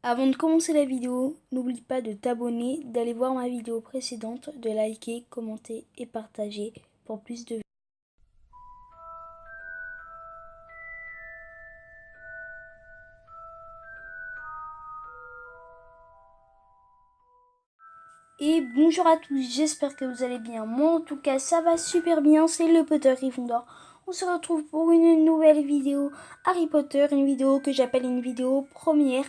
Avant de commencer la vidéo, n'oublie pas de t'abonner, d'aller voir ma vidéo précédente, de liker, commenter et partager pour plus de vues. Et bonjour à tous, j'espère que vous allez bien. Moi en tout cas ça va super bien, c'est le Potter Gryffondor. On se retrouve pour une nouvelle vidéo Harry Potter, une vidéo que j'appelle une vidéo première,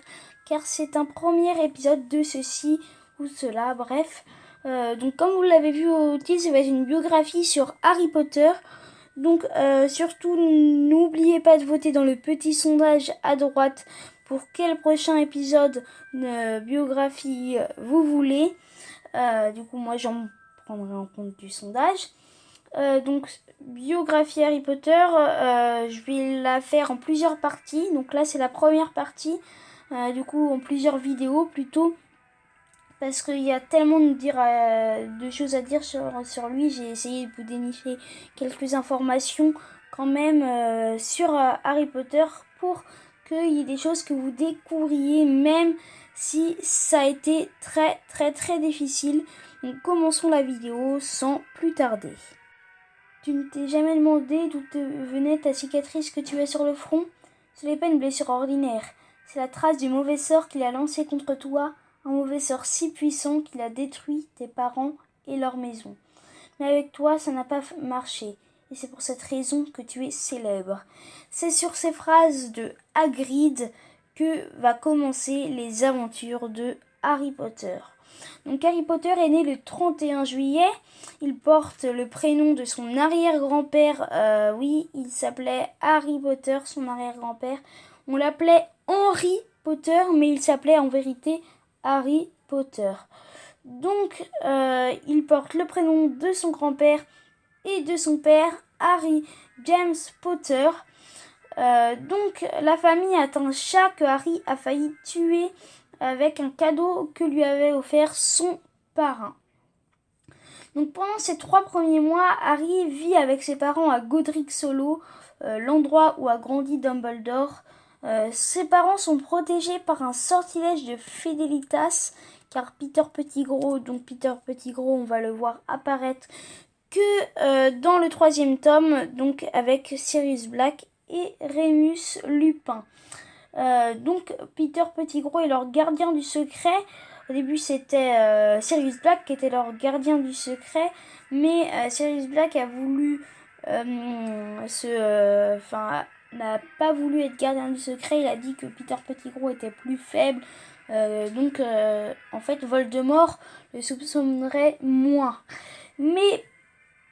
car c'est un premier épisode de ceci ou cela, bref. Donc comme vous l'avez vu au titre, ça va être une biographie sur Harry Potter. Donc surtout n'oubliez pas de voter dans le petit sondage à droite pour quel prochain épisode de biographie vous voulez. Du coup moi j'en prendrai en compte du sondage. Donc biographie Harry Potter, je vais la faire en plusieurs parties. Donc là c'est la première partie, du coup en plusieurs vidéos plutôt. Parce qu'il y a tellement de choses à dire sur lui. J'ai essayé de vous dénicher quelques informations quand même sur Harry Potter pour qu'il y ait des choses que vous découvriez même si ça a été très difficile. Donc commençons la vidéo sans plus tarder. Tu ne t'es jamais demandé d'où te venait ta cicatrice que tu as sur le front? Ce n'est pas une blessure ordinaire. C'est la trace du mauvais sort qu'il a lancé contre toi, un mauvais sort si puissant qu'il a détruit tes parents et leur maison. Mais avec toi, ça n'a pas marché, et c'est pour cette raison que tu es célèbre. C'est sur ces phrases de Hagrid que va commencer les aventures de Harry Potter. Donc Harry Potter est né le 31 juillet. Il porte le prénom de son arrière-grand-père. Oui, il s'appelait Harry Potter, son arrière-grand-père. On l'appelait Henry Potter, mais il s'appelait en vérité Harry Potter. Donc, il porte le prénom de son grand-père et de son père, Harry James Potter. Donc, la famille a un chat que Harry a failli tuer avec un cadeau que lui avait offert son parrain. Donc pendant ces 3 premiers mois, Harry vit avec ses parents à Godric Hollow, l'endroit où a grandi Dumbledore. Ses parents sont protégés par un sortilège de Fédélitas, car Peter Pettigrew, on va le voir apparaître que dans le 3e tome, donc avec Sirius Black et Remus Lupin. Donc Peter Pettigrew est leur gardien du secret. Au début c'était Sirius Black qui était leur gardien du secret, mais Sirius Black a voulu n'a pas voulu être gardien du secret. Il a dit que Peter Pettigrew était plus faible, donc en fait Voldemort le soupçonnerait moins. Mais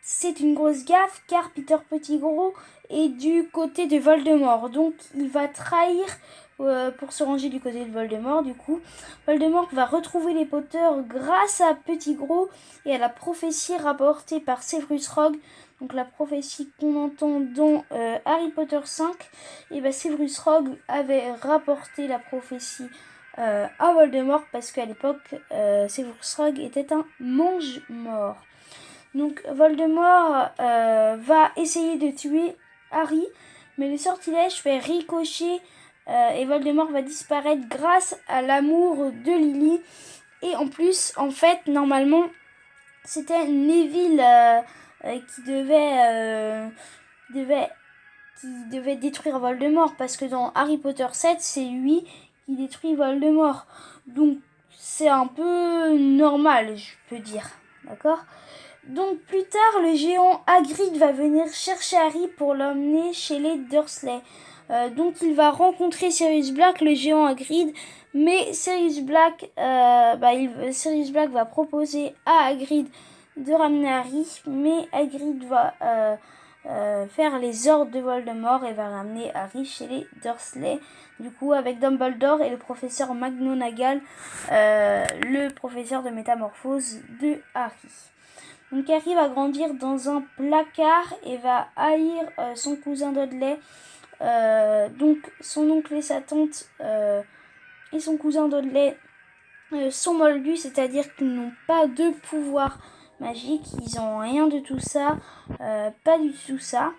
c'est une grosse gaffe car Peter Pettigrew est du côté de Voldemort. Donc il va trahir pour se ranger du côté de Voldemort. Du coup, Voldemort va retrouver les Potter grâce à Pettigrew et à la prophétie rapportée par Severus Rogue. Donc la prophétie qu'on entend dans Harry Potter 5. Et ben Severus Rogue avait rapporté la prophétie à Voldemort parce qu'à l'époque Severus Rogue était un mange-mort. Donc Voldemort va essayer de tuer Harry, mais le sortilège fait ricocher et Voldemort va disparaître grâce à l'amour de Lily. Et en plus, en fait, normalement, c'était Neville qui devait détruire Voldemort, parce que dans Harry Potter 7, c'est lui qui détruit Voldemort. Donc c'est un peu normal, je peux dire, d'accord ? Donc plus tard, le géant Hagrid va venir chercher Harry pour l'emmener chez les Dursley. Donc il va rencontrer Sirius Black, le géant Hagrid, mais Sirius Black va proposer à Hagrid de ramener Harry, mais Hagrid va faire les ordres de Voldemort et va ramener Harry chez les Dursley. Du coup, avec Dumbledore et le professeur McGonagall, le professeur de métamorphose de Harry. Donc Harry va grandir dans un placard et va haïr son cousin Dudley. Donc son oncle et sa tante et son cousin Dudley sont moldus, c'est-à-dire qu'ils n'ont pas de pouvoir magique, ils n'ont rien de tout ça, pas du tout ça.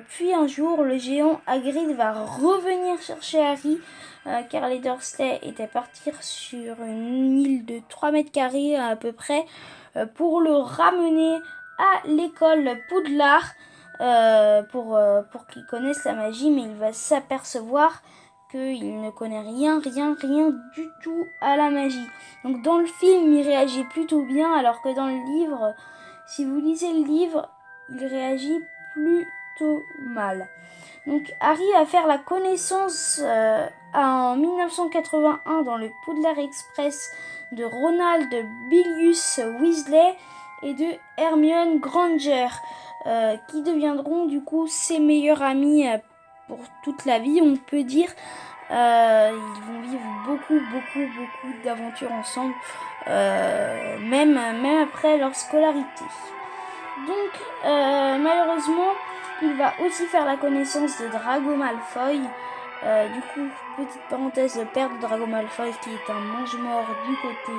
Puis un jour, le géant Hagrid va revenir chercher Harry, car les Dursley étaient partis sur une île de 3 mètres carrés à peu près, pour le ramener à l'école Poudlard, pour qu'il connaisse la magie, mais il va s'apercevoir qu'il ne connaît rien du tout à la magie. Donc dans le film, il réagit plutôt bien, alors que dans le livre, si vous lisez le livre, il réagit plutôt mal. Donc Harry va faire la connaissance en 1981 dans le Poudlard Express de Ronald Bilius Weasley et de Hermione Granger, qui deviendront du coup ses meilleurs amis pour toute la vie, on peut dire. Ils vont vivre beaucoup d'aventures ensemble, même après leur scolarité. Donc malheureusement, il va aussi faire la connaissance de Drago Malfoy. Du coup, petite parenthèse, le père de Drago Malfoy qui est un mange-mort du côté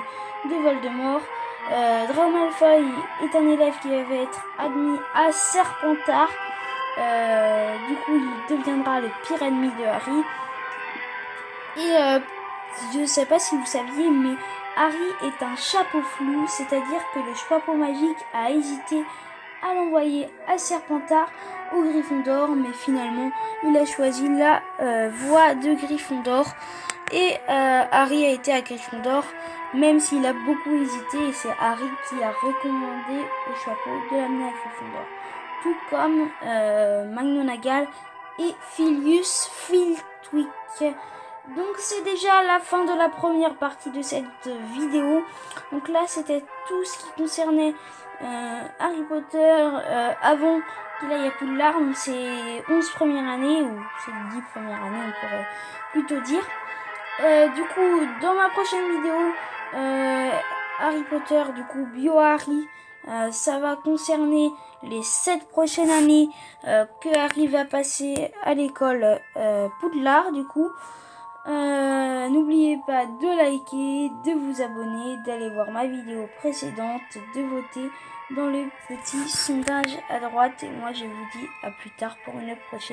de Voldemort. Drago Malfoy est un élève qui va être admis à Serpentard. Du coup, il deviendra le pire ennemi de Harry. Et je ne sais pas si vous saviez, mais Harry est un chapeau flou, c'est-à-dire que le chapeau magique a hésité à l'envoyer à Serpentard ou Gryffondor, mais finalement il a choisi la voie de Gryffondor et Harry a été à Gryffondor, même s'il a beaucoup hésité, et c'est Harry qui a recommandé au chapeau de l'amener à Gryffondor, tout comme McGonagall et Filius Flitwick. Donc c'est déjà la fin de la première partie de cette vidéo. Donc là c'était tout ce qui concernait Harry Potter avant qu'il aille à Poudlard. Donc c'est 11 premières années, ou c'est 10 premières années on pourrait plutôt dire. Du coup dans ma prochaine vidéo Harry Potter, du coup Bio Harry, ça va concerner les 7 prochaines années que Harry va passer à l'école Poudlard du coup. N'oubliez pas de liker, de vous abonner, d'aller voir ma vidéo précédente, de voter dans le petit sondage à droite. Et moi je vous dis à plus tard pour une prochaine.